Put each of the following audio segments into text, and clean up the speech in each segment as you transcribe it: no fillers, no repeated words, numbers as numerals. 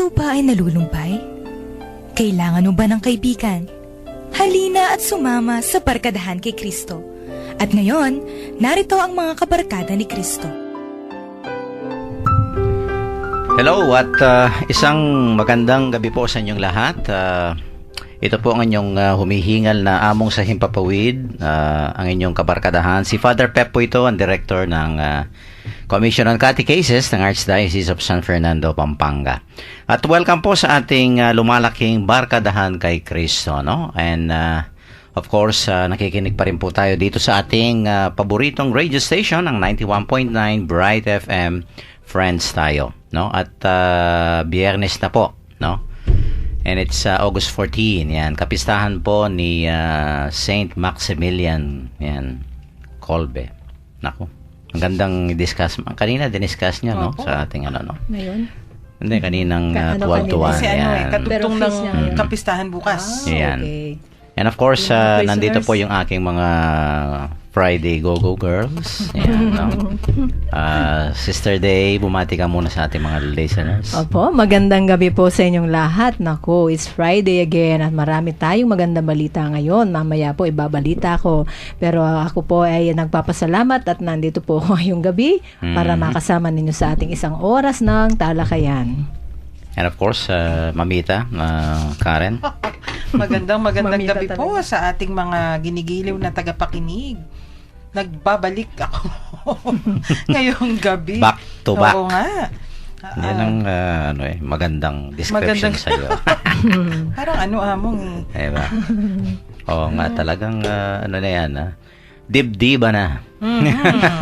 Ikaw ba ay nalulumpay? Kailangan mo ba ng kaibigan? Halina at sumama sa Barkadahan kay Kristo. At ngayon, narito ang mga kabarkada ni Kristo. Hello at isang magandang gabi po sa inyong lahat. Ito po ang inyong humihingal na among sa Himpapawid, ang inyong kabarkadahan. Si Father Pep po ito, ang director ng Commission on Catechesis ng Archdiocese of San Fernando, Pampanga. At welcome po sa ating lumalaking barkadahan kay Kristo, no? And of course, nakikinig pa rin po tayo dito sa ating paboritong radio station, ang 91.9 Bright FM. Friends tayo, no? At Biyernes na po, no? And it's August 14, yan. Kapistahan po ni Saint Maximilian, yan, Kolbe. Naku, ang gandang discuss. Kanina diniscuss niya, no? Sa ating ano, no? Ngayon? Hindi, kaninang 12-1. Kasi katutong ng ngayon. kapistahan bukas. Yan. Okay. And of course, Mga nandito prisoners. po yung aking mga Friday Go-Go Girls. Yan, no? Sister Day, bumati ka muna sa ating mga listeners. Opo, magandang gabi po sa inyong lahat. Naku, it's Friday again at marami tayong magandang balita ngayon. Mamaya po ibabalita ko. Pero ako po ay nagpapasalamat at nandito po ngayong gabi para makasama ninyo sa ating isang oras ng talakayan. And of course, Mamita, Karen. Magandang Mamita gabi po sa ating mga ginigiliw na tagapakinig. Nagbabalik ako ngayong gabi. Back to back. Oo nga. Yan ang magandang description Magandang- sa'yo. Parang among Diba? Oo nga, talagang ano na yan, dibdiba na.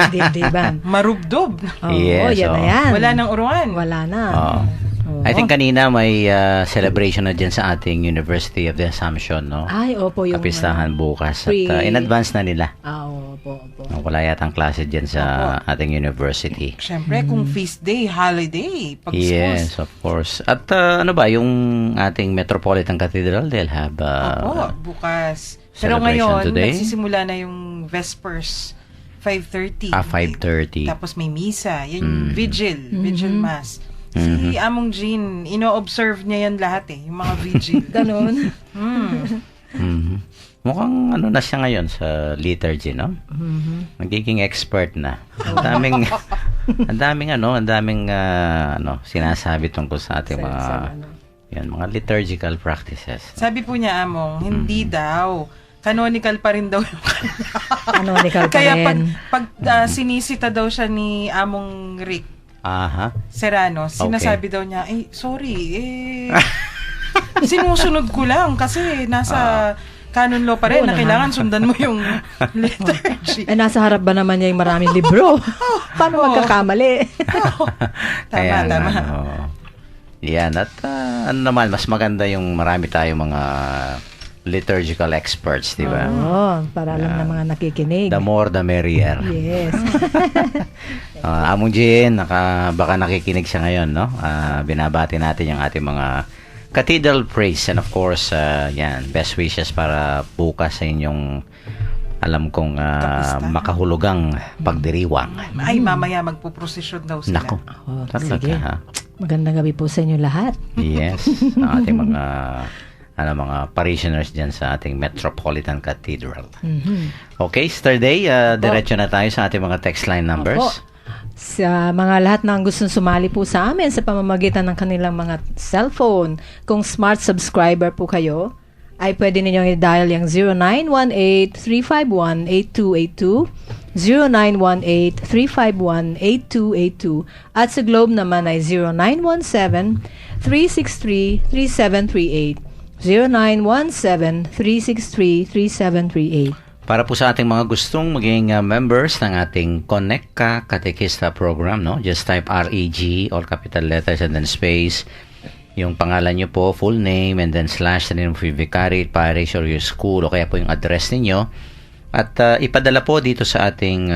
Dibdiban. marubdob. Oo, Yes, yan na oo. yan. Wala nang uruan. Wala na. Oo. Oo. I think kanina may celebration na dyan sa ating University of the Assumption, no? Ay, opo, yung Kapistahan bukas. At pre- in advance na nila. Opo. Wala yatang klase dyan sa ating university. Siyempre, kung feast day, holiday, pag Yes, schools. of course. At ano ba, yung ating Metropolitan Cathedral, they'll have Opo, bukas. Pero celebration ngayon, today? nagsisimula na yung Vespers, 5:30. 5:30. Tapos may misa. Yan yung vigil mass. Si Among Jean, ino-observe niya yan lahat yung mga vigil. Ganon. Mhm. Mukhang ano na siya ngayon sa liturgy, no? Nagiging expert na. Ang daming sinasabi tungkol sa ating mga liturgical practices. Sabi po niya, Among, hindi daw. Canonical pa rin daw yung Canonical pa Kaya rin. pag sinisita daw siya ni Among Rick Aha. Serrano, sinasabi daw niya, sorry, sinusunod ko lang kasi nasa canon law pa rin Oo na naman. kailangan sundan mo yung liturgy. Nasa harap ba naman niya yung maraming libro? Paano magkakamali? Kaya Tama. Yan. At ano naman, mas maganda yung marami tayong mga liturgical experts, di ba? Oo, para alam ng mga nakikinig. The more, the merrier. Yes. Among Jean, baka nakikinig siya ngayon, no? Binabati natin yung ating mga cathedral praise and of course, yan, best wishes para bukas sa inyong alam kong makahulugang pagdiriwang. Ay, mamaya magpuprosesyon daw sila. Nako, Oh, talaga sige. ha? Magandang gabi po sa inyo lahat. Yes, ang ating mga parishioners dyan sa ating Metropolitan Cathedral. Okay, Sister Day, diretso na tayo sa ating mga text line numbers. Opo. Sa mga lahat na gustong sumali po sa amin sa pamamagitan ng kanilang mga cellphone, kung smart subscriber po kayo, ay pwede ninyong i-dial yung 0918-351-8282, 0918-351-8282, at sa Globe naman ay 0917-363-3738, 0917-363-3738. Para po sa ating mga gustong maging members ng ating Connect Ka Katekista program, no? Just type REG, all capital letters and then space, yung pangalan nyo po, full name, and then slash the name of your vicariate, parish, or your school, o kaya po yung address ninyo. At ipadala po dito sa ating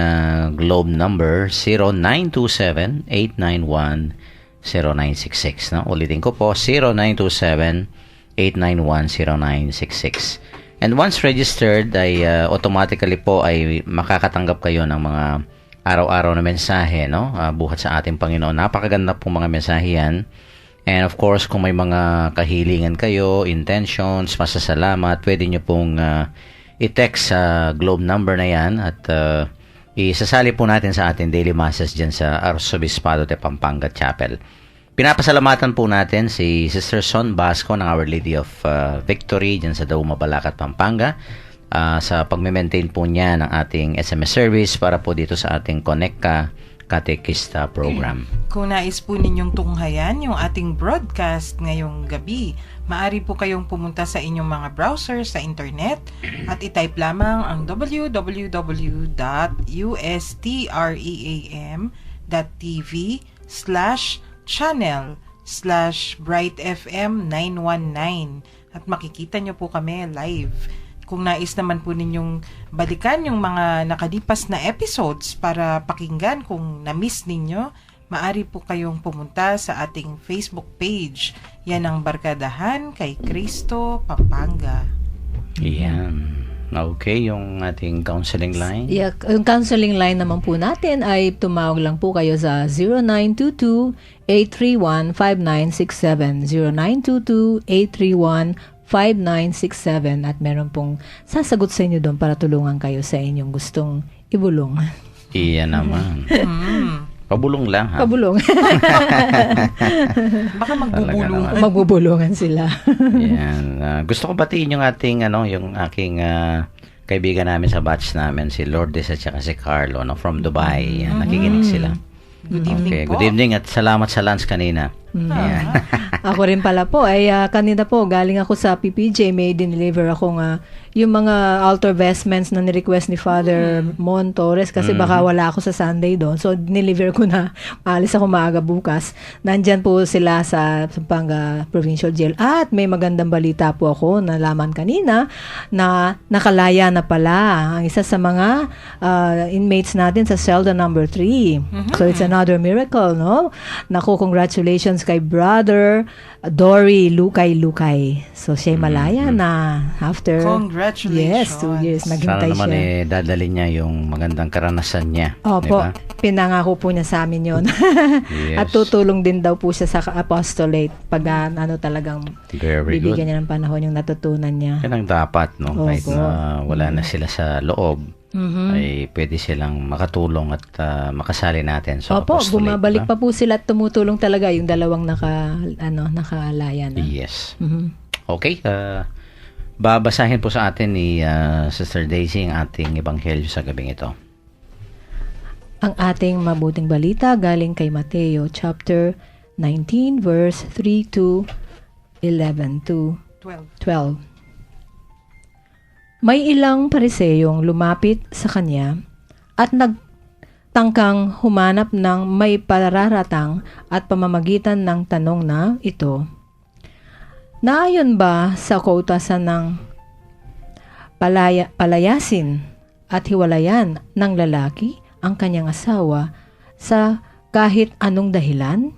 Globe number 0927-891-0966. No? Ulitin ko po, 0927-891-0966. And once registered, ay automatically po ay makakatanggap kayo ng mga araw-araw na mensahe, no? Buhat sa ating Panginoon. Napakaganda pong mga mensahe yan. And of course, kung may mga kahilingan kayo, intentions, masasalamat, pwede nyo pong i-text sa Globe number na yan at isasali po natin sa ating daily masses dyan sa Arzobispado de Pampanga Chapel. Pinapasalamatan po natin si Sister Son Basco ng Our Lady of Victory dyan sa Dauma, Balacat, Pampanga sa pag-maintain po niya ng ating SMS service para po dito sa ating Connecta Katekista program. Kung nais po ninyong tunghayan yung ating broadcast ngayong gabi, maaari po kayong pumunta sa inyong mga browser sa internet at itype lamang ang www.ustream.tv/channel/brightfm919 at makikita nyo po kami live. Kung nais naman po ninyong balikan yung mga nakalipas na episodes para pakinggan kung na-miss ninyo, maaari po kayong pumunta sa ating Facebook page. Yan ang Barkadahan kay Cristo, Pampanga. Yan. Okay, yung ating counseling line. Yeah, yung counseling line naman po natin ay tumawag lang po kayo sa 0922-831-5967. 0922-831-5967 at meron pong sasagot sa inyo doon para tulungan kayo sa inyong gustong ibulong. Iyan naman. Pabulong lang, ha? Pabulong. Baka magbubulong. Magbubulungan sila. Yan. Gusto ko batiin yung ating yung aking kaibigan namin sa batch namin, si Lourdes at saka si Carlo, from Dubai. Yan, nakikinig sila. Good evening po. Good evening at salamat sa lunch kanina. Yan. Ako rin pala po, ay kanina po, galing ako sa PPJ, may dineliver akong yung mga altar vestments na ni-request ni Father Mon Torres kasi baka wala ako sa Sunday doon. So, dineliver ko na. Alis ako maaga bukas. Nandyan po sila sa Pampanga Provincial Jail. At may magandang balita po ako nalaman kanina na nakalaya na pala ang isa sa mga inmates natin sa Celda number 3. So, it's another miracle, no? Naku, congratulations kay Brother Dory Lukay. So, siya'y malaya na after... Congratulations. Yes, 2 years. Sana Naghintay naman siya. dadalhin niya yung magandang karanasan niya. Opo, Diba? pinangako po niya sa amin yun. Yes. At tutulong din daw po siya sa apostolate pag talagang Very good. bibigyan niya ng panahon yung natutunan niya. Yan ang dapat, no? Opo. Kahit na wala na sila sa loob, ay pwede silang makatulong at makasali natin sa Opo, apostolate. bumabalik diba? pa po sila at tumutulong talaga yung dalawang nakaalaya na. Yes. Mhm. Okay, babasahin po sa atin ni Sister Daisy ang ating ebanghelyo sa gabing ito. Ang ating mabuting balita galing kay Mateo chapter 19 verse 3 to 11 to 12. May ilang pariseyong lumapit sa kanya at nagtangkang humanap ng may pararatang at pamamagitan ng tanong na ito. Naayon ba sa kautasan ng palayasin at hiwalayan ng lalaki ang kanyang asawa sa kahit anong dahilan?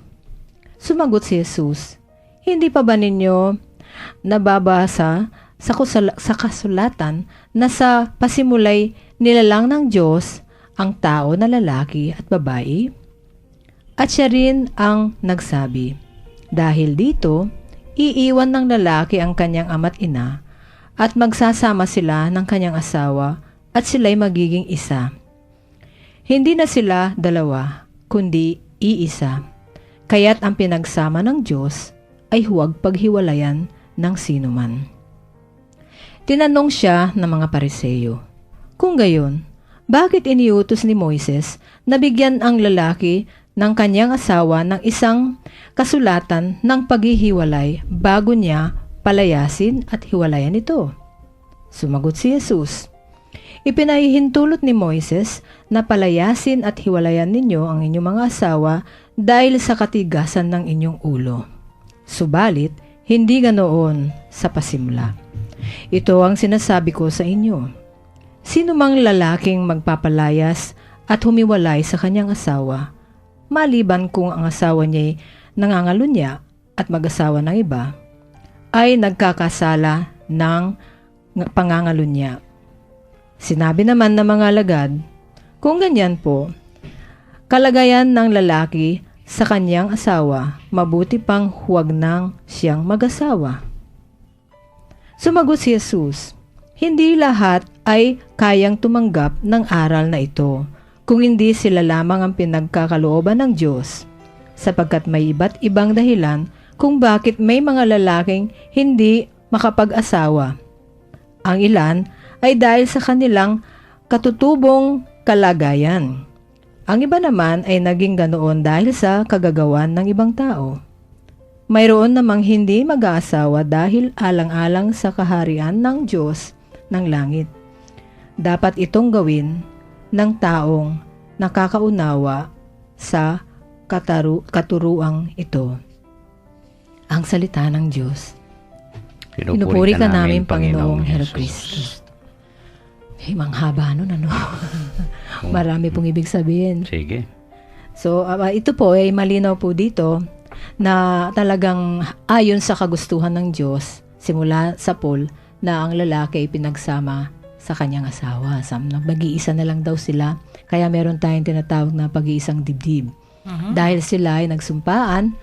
Sumagot si Jesus, hindi pa ba ninyo nababasa sa kasulatan na sa pasimulay nilalang ng Diyos ang tao na lalaki at babae? At siya rin ang nagsabi, dahil dito, iiwan ng lalaki ang kanyang ama't ina at magsasama sila ng kanyang asawa at sila'y magiging isa. Hindi na sila dalawa, kundi iisa. Kaya't ang pinagsama ng Diyos ay huwag paghiwalayan ng sinuman. Tinanong siya ng mga pariseyo, kung gayon, bakit iniutos ni Moises na bigyan ang lalaki ng kanyang asawa ng isang kasulatan ng paghihiwalay bago niya palayasin at hiwalayan ito? Sumagot si Jesus, ipinahihintulot ni Moises na palayasin at hiwalayan ninyo ang inyong mga asawa dahil sa katigasan ng inyong ulo. Subalit, hindi ganoon sa pasimula. Ito ang sinasabi ko sa inyo. Sino mang lalaking magpapalayas at humiwalay sa kanyang asawa, maliban kung ang asawa niya'y nangangalunya at mag-asawa ng iba, ay nagkakasala ng pangangalunya. Sinabi naman ng mga alagad, kung ganyan po, kalagayan ng lalaki sa kanyang asawa, mabuti pang huwag nang siyang mag-asawa. Sumagot si Jesus, hindi lahat ay kayang tumanggap ng aral na ito, kung hindi sila lamang ang pinagkakalooban ng Diyos, sapagkat may iba't ibang dahilan kung bakit may mga lalaking hindi makapag-asawa. Ang ilan ay dahil sa kanilang katutubong kalagayan. Ang iba naman ay naging ganoon dahil sa kagagawan ng ibang tao. Mayroon namang hindi mag-aasawa dahil alang-alang sa kaharian ng Diyos ng langit. Dapat itong gawin ng taong nakakaunawa sa katuruang ito. Ang salita ng Diyos. Pinupuri ka namin, Panginoong Jesucristo. Manghaba nun, ano? Marami pong ibig sabihin. Sige. So, ito po ay malinaw po dito na talagang ayon sa kagustuhan ng Diyos, simula sa Paul, na ang lalaki ay pinagsama sa kanyang asawa. Mag-iisa na lang daw sila, kaya meron tayong tinatawag na pag-iisang dibdib. Dahil sila ay nagsumpaan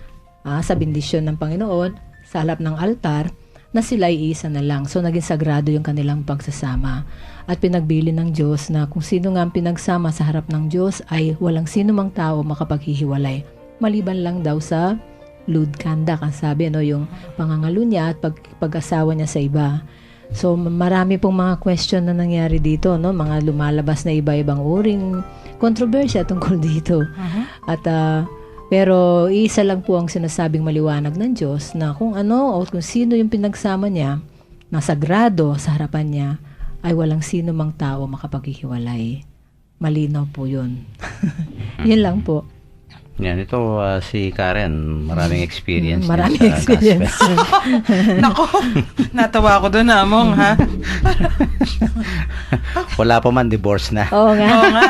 sa bendisyon ng Panginoon sa harap ng altar, na sila ay isa na lang. So, naging sagrado yung kanilang pagsasama. At pinagbili ng Diyos na kung sino nga ang pinagsama sa harap ng Diyos ay walang sino mang tao makapaghihiwalay. Maliban lang daw sa lewd conduct, ang sabi, no, yung pangangalo niya at pag-asawa niya sa iba. So, marami pong mga question na nangyari dito, no? Mga lumalabas na iba-ibang uring kontrobersya tungkol dito. At pero isa lang po ang sinasabing maliwanag ng Diyos na kung ano o kung sino yung pinagsama niya na sagrado sa harapan niya ay walang sino mang tao makapaghihiwalay. Malinaw po yun. Yun lang po. Yan, ito si Karen, maraming experience. Maraming experience. Nako, natawa ako doon, Among, ha? Wala pa man, divorce na. Oo nga. Oo nga.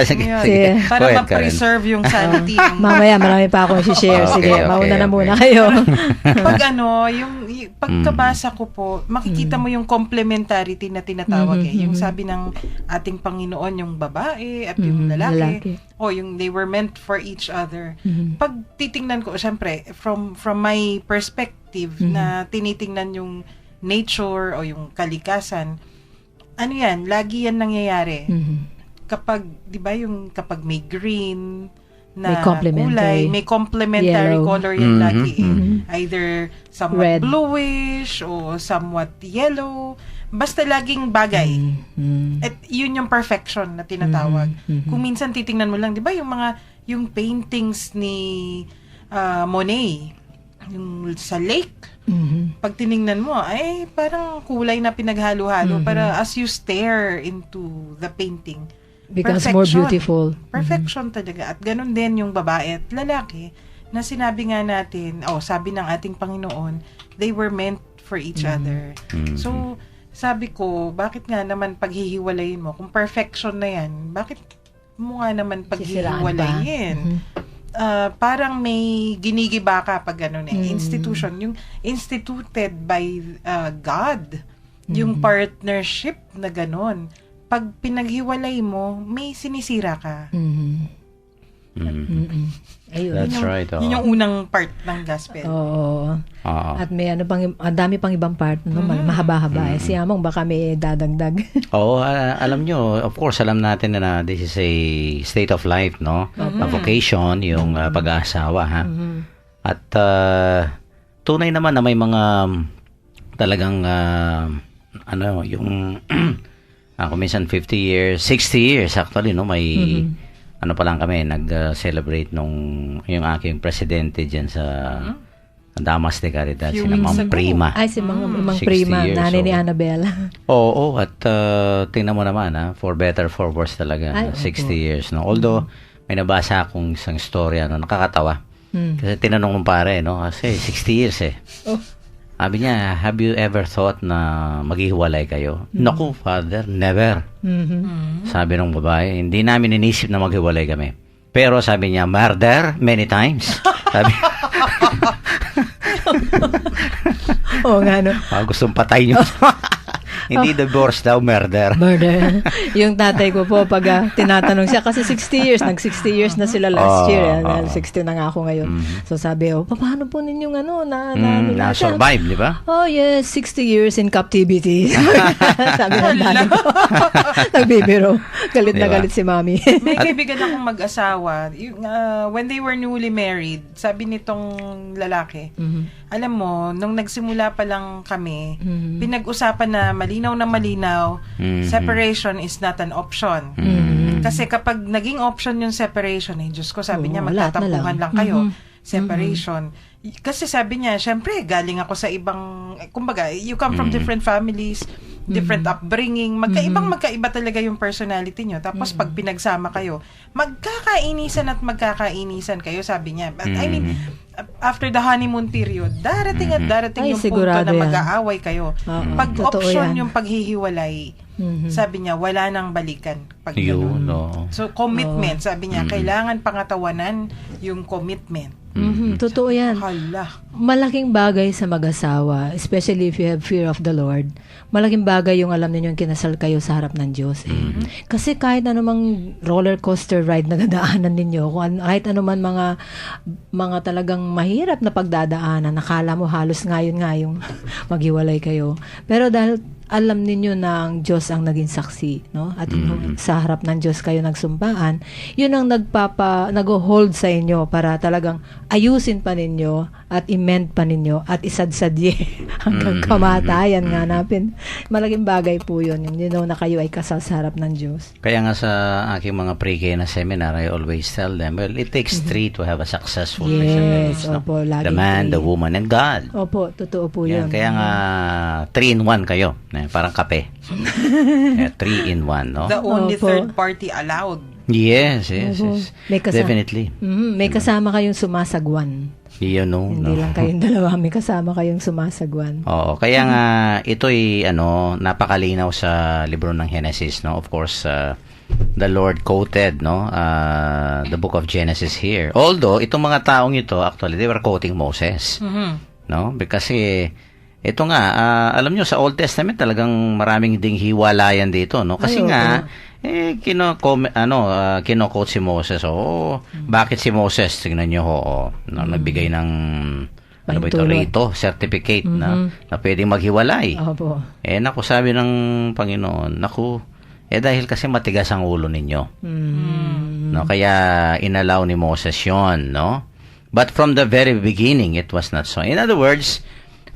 Sige, Yun. sige. Para Go ahead, Karen. ma-preserve yung sanity. Mamaya, marami pa akong share. Sige, Okay, mauna na okay. muna kayo. Pag yung pagkabasa ko po, makikita mo yung complementarity na tinatawag Yung sabi ng ating Panginoon, yung babae at yung lalaki. O yung they were meant for each other. Pag titingnan ko, syempre, from my perspective na tinitingnan yung nature o yung kalikasan, ano yan, lagi yan nangyayari. Kapag, di ba, yung kapag may green na May complementary. kulay, may complementary Yellow. color yan lagi Either somewhat Red. bluish o somewhat yellow. Basta laging bagay. At yun yung perfection na tinatawag. Kung minsan titingnan mo lang, di ba, yung paintings ni Monet, yung sa lake, pag tiningnan mo, ay parang kulay na pinaghalo-halo para as you stare into the painting, Becomes more beautiful. Perfection talaga. At ganun din yung babae at lalaki na sinabi nga natin, sabi ng ating Panginoon, they were meant for each other. So, sabi ko, bakit nga naman paghihiwalayin mo? Kung perfection na yan, bakit mo nga naman paghihiwalayin? Parang may ginigiba ka pag gano'n Institution, yung instituted by God, yung partnership na gano'n. Pag pinaghiwalay mo, may sinisira ka. Ayun. That's right. Yun yung unang part ng gospel. Oo. At may ang dami pang ibang part, no? Mahaba-haba. Si Among baka may dadagdag. Oo, alam nyo, of course, alam natin na this is a state of life, no? A vocation, yung pag-aasawa, ha? At tunay naman na may mga talagang, yung kung minsan 50 years, 60 years actually, no? May, ano pa lang kami, nag-celebrate yung aking presidente dyan sa Damas de Caridad, si Ma'am Prima. Ay, si Mang 60 Prima, years nanay ni old. Annabella. Oo, at tingnan mo naman, for better, for worse talaga, Ay, 60 years. No? Although, may nabasa akong isang storya, no? Nakakatawa. Kasi tinanong ng pare, no? Kasi 60 years Sabi niya, have you ever thought na maghihiwalay kayo? Naku, father, never. Sabi ng babae, hindi namin inisip na maghiwalay kami. Pero sabi niya, murder many times. Sabi, Oo nga, no? gustong patay niyo. Hindi divorce daw, murder. Murder. Yung tatay ko po, pag tinatanong siya, kasi 60 years, nag-60 years na sila last year. Dahil 60 na nga ako ngayon. So sabi, paano po ninyong Na-survive, di ba? Oh yes, 60 years in captivity. Sabi ng daddy ko. Nagbibiro. Galit na Diba? galit si mami. May kaibigan akong mag-asawa. When they were newly married, sabi nitong lalaki, alam mo, nung nagsimula pa lang kami, pinag-usapan na malinaw, separation is not an option. Kasi kapag naging option yung separation, Diyos ko, sabi niya, lahat na magtatampuhan lang. lang kayo. Separation. Kasi sabi niya, syempre, galing ako sa ibang, kumbaga, you come from different families, different upbringing, magkaiba talaga yung personality nyo. Tapos pag pinagsama kayo, magkakainisan kayo, sabi niya. But I mean, after the honeymoon period, darating Ay, yung punto sigurado na yan. mag-aaway kayo. Pag Totoo option yan. yung paghihiwalay, sabi niya, wala nang balikan. Pag Yun, ganun. no. So, commitment, sabi niya, kailangan pangatawanan yung commitment. Totoo yan. Hala. Malaking bagay sa mag-asawa, especially if you have fear of the Lord, malaking bagay yung alam ninyong kinasal kayo sa harap ng Diyos. Kasi kahit anumang roller coaster ride na dadaanan ninyo, kahit anuman mga talagang mahirap na pagdadaanan, nakala mo halos ngayon yung maghiwalay kayo. Pero dahil alam ninyo na ang Diyos ang naging saksi, no? At sa harap ng Diyos kayo nagsumpaan, yun ang nag-hold sa inyo para talagang ayusin pa ninyo at i-mend pa ninyo at isadsadye hanggang kamatayan nga napin. Malaking bagay po yun. You know na kayo ay kasal sa harap ng Diyos. Kaya nga sa aking mga pre-K na seminar, I always tell them, well, it takes three to have a successful Christian marriage. Yes, opo, laging The man, three. the woman, and God. Opo, totoo po yun. Kaya nga, 3-in-1 kayo. Parang kape. 3-in-1, no? The only Opo. third party allowed. Yes. May Definitely. May kasama kayong sumasagwan. Yun, no? Hindi lang kayong dalawa, may kasama kayong sumasagwan. Oo, kaya nga ito'y napakalinaw sa libro ng Genesis, no? Of course, the Lord quoted, no? The book of Genesis here. Although itong mga taong ito, actually they were quoting Moses. No? Kasi ito nga, alam nyo sa Old Testament talagang maraming ding hiwalayan dito, no? Kasi kino-quote si Moses. Bakit si Moses? Tingnan nyo, nagbigay ng rito, certificate na pwedeng maghiwalay. Opo. Naku, sabi ng Panginoon, dahil kasi matigas ang ulo ninyo. No, kaya inalaw ni Moses yon, no? But from the very beginning, it was not so. In other words,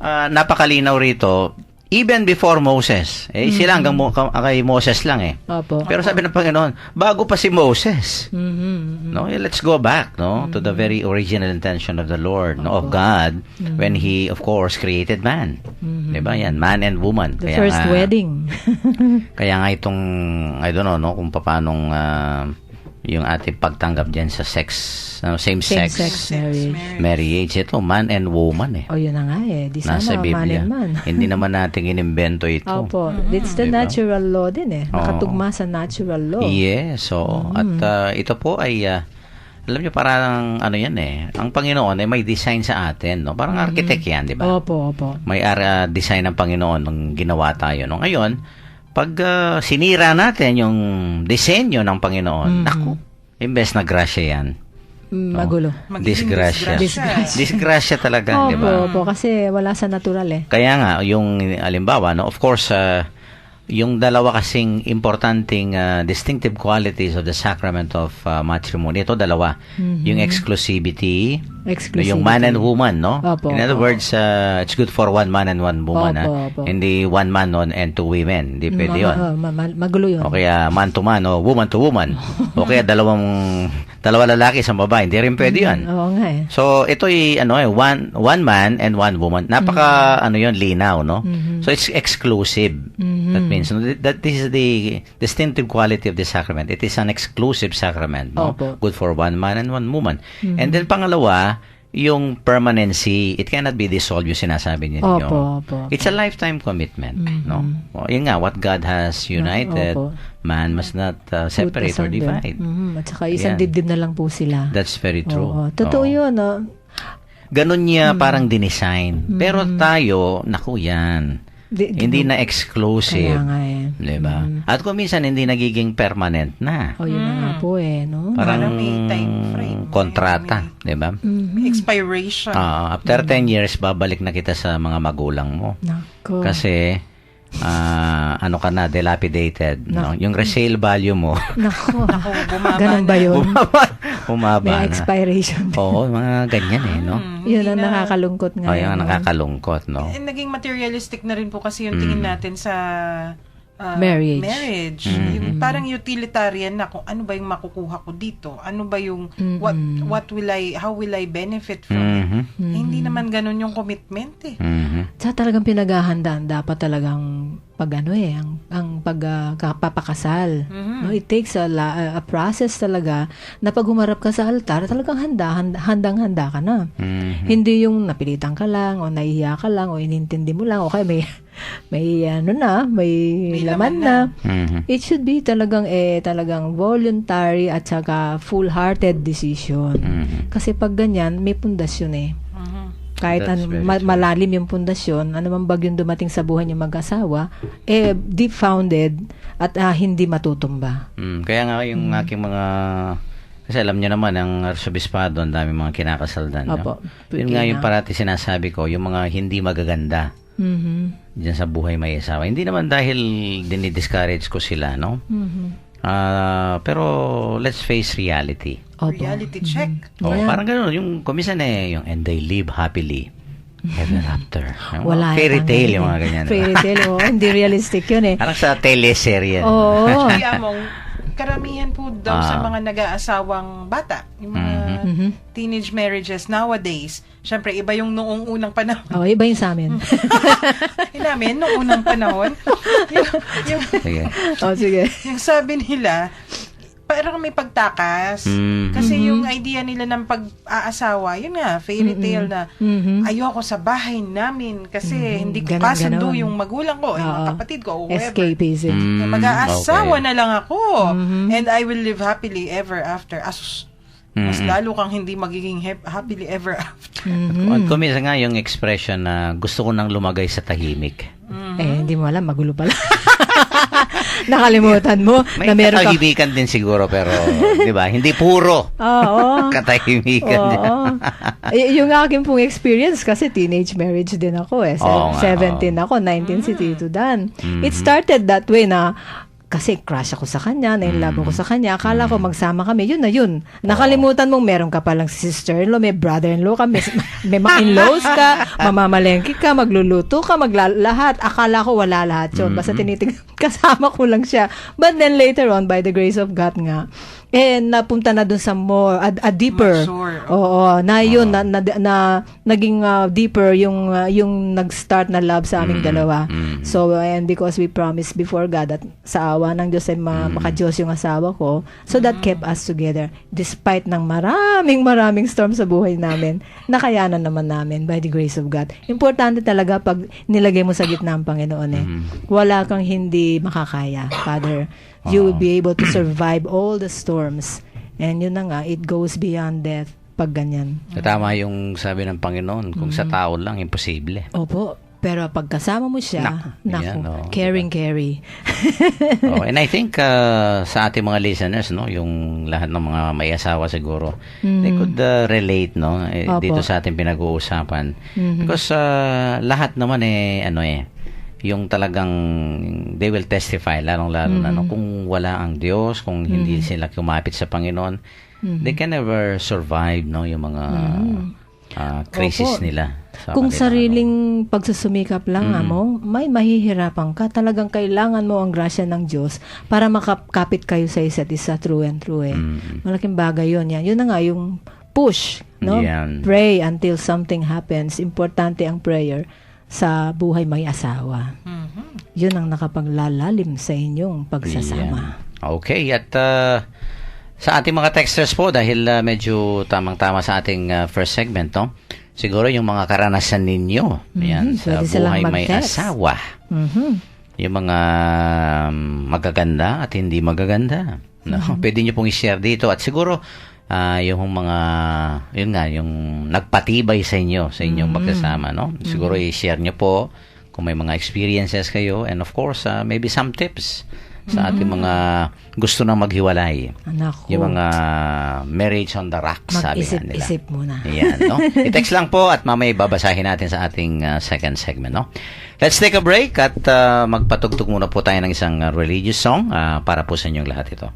napakalinaw rito, even before Moses, sila hanggang kay Moses lang Opo. Pero sabi ng Panginoon, bago pa si Moses, no, let's go back, no, to the very original intention of the Lord, no, of God, when He, of course, created man. Diba yan, man and woman. The first wedding. Kaya nga itong, I don't know, no, kung paanong yung ating pagtanggap dyan sa same-sex marriage. Ito, man and woman Yun na nga Di sana, nasa Biblia. man and man. Hindi naman natin inimbento ito. Opo. It's the Diba? natural law din Nakatugma sa natural law. Yes, at ito po ay alam niyo parang yan ang Panginoon ay may design sa atin, no? Parang architect yan, di ba? Opo. May design ng Panginoon nung ginawa tayo, no? Ngayon, pag sinira natin yung disenyo ng Panginoon, naku, imbes na grasya yan. Magulo. Disgrasya. Disgrasya talaga, di ba? Opo, kasi wala sa natural Kaya nga, yung alimbawa, no, of course, yung dalawa kasing importanteng distinctive qualities of the sacrament of matrimony, ito dalawa. Yung exclusivity, yung man and woman, no? Opo, In other words, it's good for one man and one woman. Opo. Hindi one man and two women. Hindi pwede yun. Magulo yun. O kaya man to man o woman to woman. O kaya dalawa lalaki sa babae. Hindi rin pwede yun. Oo nga So, ito'y one man and one woman. Napaka linaw, no? So, it's exclusive. That means that this is the distinctive quality of the sacrament. It is an exclusive sacrament, no? Opo. Good for one man and one woman. And then pangalawa, yung permanency, it cannot be dissolved, yung sinasabi niyo. Opo. It's a lifetime commitment, no? Yun nga, what God has united, man must not separate or divide. At saka isang dibdib na lang po sila. That's very true. Totoo yun, Ganon niya parang dinesign. Pero tayo, naku yan, Hindi na exclusive. Kaya nga eh. Diba? At kung minsan hindi nagiging permanent na. O, yun na nga po eh, no? Parang may time frame. kontrata, di ba? May expiration. After 10 years, babalik na kita sa mga magulang mo. Nako. Kasi, ano ka na, dilapidated. No? Yung resale value mo, Nako. Bumaba Ganun ba na. yun? bumaba May na. expiration. Oo, mga ganyan eh, no? Yun ang nakakalungkot nga. O, yung no? nakakalungkot, no? Naging materialistic na rin po kasi yung tingin natin sa Marriage. Yung parang utilitarian na kung ano ba yung makukuha ko dito, ano ba yung how will I benefit from it. Hindi naman ganun yung commitment eh. Sa talagang pinaghahandaan, dapat talagang ang pagpapakasal. No, it takes a process talaga na pag humarap ka sa altar, talagang handang-handa ka na. Hindi yung napilitan ka lang o nahihiya ka lang o inintindi mo lang o kaya may laman na. It should be talagang voluntary at saka full-hearted decision. Kasi pag ganyan, may pundasyon eh. Kahit That's very true. malalim yung pundasyon, anumang bagyong dumating sa buhay ng mag-asawa, deep-founded at hindi matutumba. Kaya nga yung aking mga... Kasi alam niyo naman, ang arsobispado, ang dami mga kinakasal doon. Opo. Yun nga yung parati sinasabi ko, yung mga hindi magaganda dyan sa buhay may asawa. Hindi naman dahil dinidiscourage ko sila, no? Pero let's face reality. Opo. Reality check. Parang gano'n, yung kumisan yung and they live happily ever after. Wala Fairy yatang tale ganun yung mga eh. ganyan. Fairy tale, hindi realistic yun eh. Parang sa teleserye. Oo. Actually, karamihan po daw sa mga nag-aasawang bata, yung mga teenage marriages nowadays. Syempre, iba yung noong unang panahon. Iba yung sa amin. Namin, noong unang panahon, yung Sige. Sige. yung sabi nila, parang may pagtakas. Kasi yung idea nila ng pag-aasawa, yun nga, fairy tale na ayoko sa bahay namin kasi hindi ko Ganon, kasundo ganon. yung magulang ko, yung kapatid ko, o whoever. Escapism. Mag-aasawa okay. na lang ako and I will live happily ever after. Mas lalo kang hindi magiging happily ever after. At kumisa nga yung expression na gusto ko nang lumagay sa tahimik. Hindi mo alam, magulo pala. Nakalimutan mo May na meron ka. katahimikan din siguro pero, di ba? Hindi puro Oo. katahimikan din. Yung akin pong experience kasi teenage marriage din ako eh. Oo nga, 17 ako, 19 si Tito Dan. It started that way na kasi crush ako sa kanya, na-inlove ako sa kanya. Akala ko magsama kami, yun na yun. Nakalimutan mong meron ka palang sister-in-law, may brother-in-law ka, may ma-in-laws ka, mamamalengke ka, magluluto ka, lahat. Akala ko wala lahat yun. Basta kasama ko lang siya. But then later on, by the grace of God nga, napunta na dun sa more, a deeper. Mature. Oo, na yun, na naging deeper yung nag-start na love sa aming dalawa. So, and because we promised before God that sa awa ng Diyos ay maka-Diyos yung asawa ko, so that kept us together. Despite ng maraming storm sa buhay namin, nakayanan naman namin by the grace of God. Importante talaga pag nilagay mo sa gitna ang Panginoon wala kang hindi makakaya, Father. You will be able to survive all the storms. And yun na nga, it goes beyond death pag ganyan. Tama yung sabi ng Panginoon, kung sa tao lang, imposible. Opo. Pero pag kasama mo siya, yan, caring. And I think sa ating mga listeners, no, yung lahat ng mga may asawa siguro, they could relate, no, dito sa ating pinag-uusapan. Because lahat naman yung talagang they will testify lalong-lalo na kung wala ang Diyos, kung hindi sila kumapit sa Panginoon, they can never survive, no, yung mga crisis nila. Kung sariling pagsusumikap lang mo, may mahihirapan ka. Talagang kailangan mo ang grasya ng Diyos para makakapit kayo sa isa't isa, true and true. Malaking bagay yun. Yun na nga, yung push, no? Yan. Pray until something happens. Importante ang prayer sa buhay may asawa. Yun ang nakapaglalalim sa inyong pagsasama. Okay, at sa ating mga texters po, dahil medyo tamang-tama sa ating first segment, no? Siguro yung mga karanasan ninyo sa buhay may asawa. Yung mga magaganda at hindi magaganda. No? Pwede nyo pong i-share dito. At siguro, yung mga, yung nagpatibay sa inyo, sa inyong magsasama, no? Siguro i-share nyo po kung may mga experiences kayo, and of course, maybe some tips sa ating mga gusto nang maghiwalay. Anak ko. Yung mga marriage on the rocks, sabi nga nila. Mag-isip-isip muna. Ayan, no? I-text lang po at mamaya babasahin natin sa ating second segment, no? Let's take a break at magpatugtog muna po tayo ng isang religious song para po sa inyong lahat ito.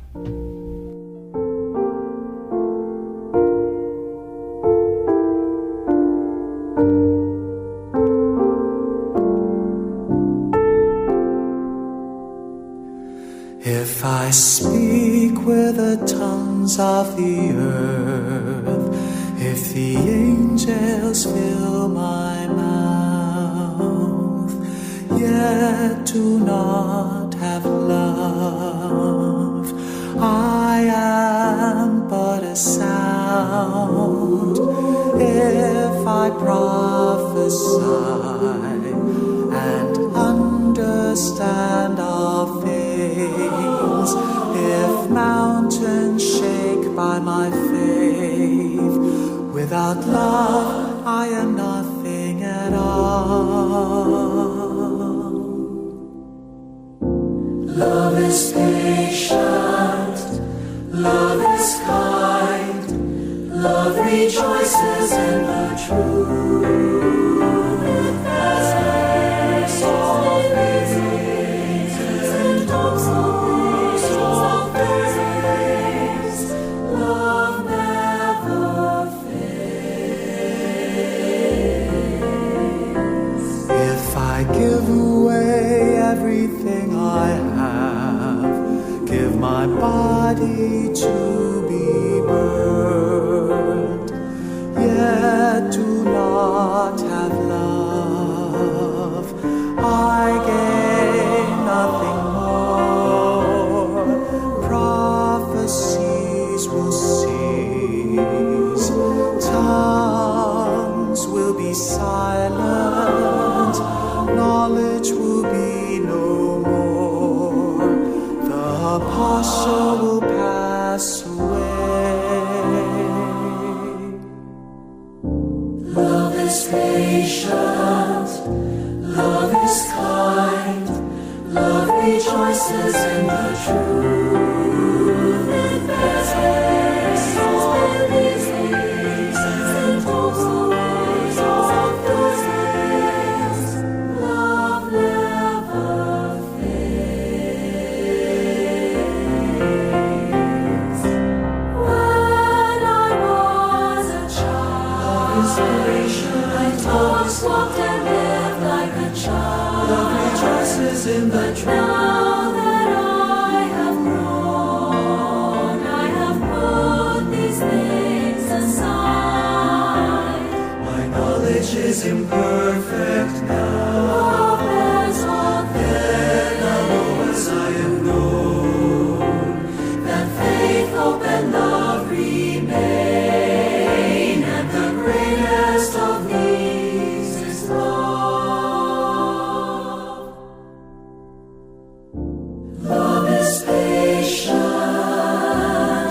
If I speak with the tongues of the earth, if the angels fill my mouth, yet do not have love, I am but a sound. If I prophesy and understand all things, if mountains shake by my faith, without love I am nothing at all. Love is patient, love is kind, love rejoices in the truth. Give away everything I have, give my body to be burned, yet do not have love, I gain nothing more. Prophecies will cease, tongues will be silent, knowledge will be no more, the apostle will pass away. Love is patient, love is kind, love rejoices in the truth. It bears witness, believes things, and hopes the ways of those days. Love never fades. When I was a child, I always walked and lived like a child. Love rejoices in the truth. Now that I have grown, I have put these things aside. My knowledge is imperfect now. Love bears all things. I know as I am known, that faith, hope, and love remain, and the greatest of these is love. Love is patient,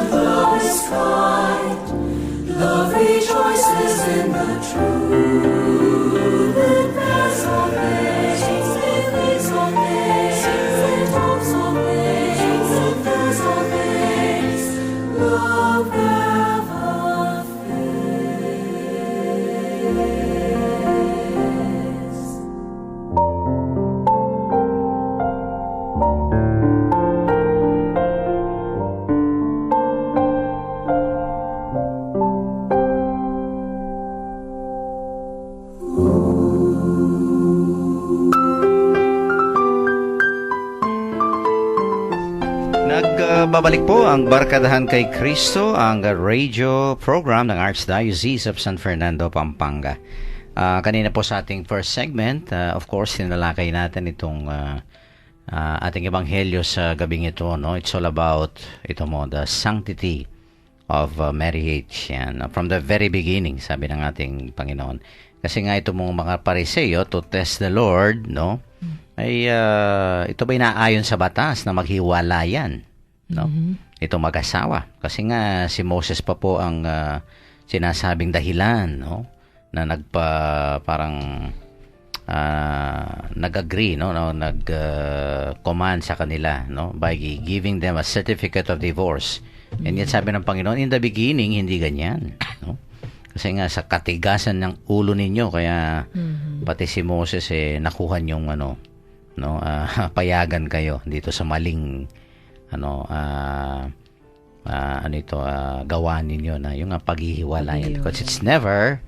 love is kind, love rejoices in the truth. It bears all things, it believes all things, it hopes all things, it does all things. Love never fails. Nagbabalik po ang Barkadahan kay Kristo, ang radio program ng Archdiocese of San Fernando, Pampanga. Kanina po sa ating first segment, of course, sinalakay natin itong ating ebanghelyo sa gabing ito. No? It's all about the sanctity of marriage. Yan. From the very beginning, sabi ng ating Panginoon. Kasi nga ito mong mga Pariseo, to test the Lord, no? Ay ito ba inaayon sa batas na maghiwalayan, no? Ito mag-asawa kasi nga si Moses pa po ang sinasabing dahilan, no, na parang nag-agree, nag-command sa kanila, by giving them a certificate of divorce. And yet sabi ng Panginoon, in the beginning, hindi ganyan. No? Kasi nga sa katigasan ng ulo ninyo, kaya pati si Moses nakuha yung payagan kayo dito sa maling gawa ninyo na yung paghihiwalayan. Because it's never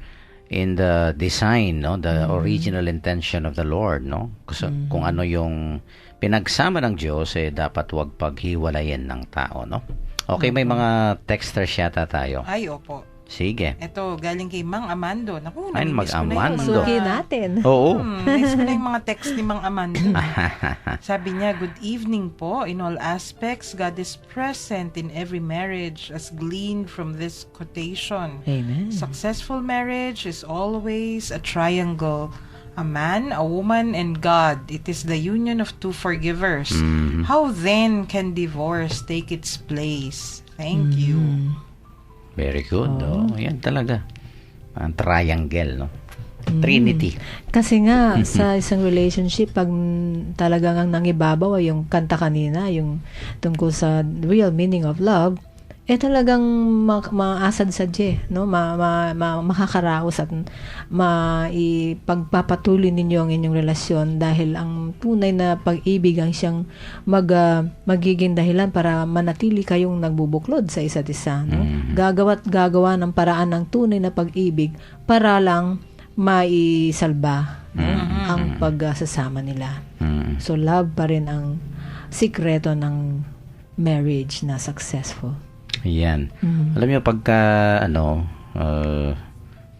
in the design, the original intention of the Lord, Kasi kung ano yung pinagsama ng Diyos, dapat wag paghiwalayan ng tao, Okay, may mga texters yata tayo. Ay, opo. Sige. Ito, galing kay Mang Amando. Naku, Ay, namimiss ko na Mang yung Amando. Suki natin. Oo. Miss ko na yung mga text ni Mang Amando. Sabi niya, good evening po. In all aspects, God is present in every marriage as gleaned from this quotation. Amen. Successful marriage is always a triangle. A man, a woman, and God. It is the union of two forgivers. How then can divorce take its place? Thank you. Very good. Yan talaga. Ang triangle, Trinity. Kasi nga, sa isang relationship, pag talagang ang nangibabaw ay yung kanta kanina, yung tungkol sa real meaning of love, talagang maasad-sadye, makakaraos at pagpapatuloy ninyo ang inyong relasyon dahil ang tunay na pag-ibig ang siyang magiging dahilan para manatili kayong nagbubuklod sa isa't isa. Gagawa ng paraan ng tunay na pag-ibig para lang maisalba ang pagsasama nila. So, love pa rin ang sikreto ng marriage na successful. Yan. Alam niyo pagka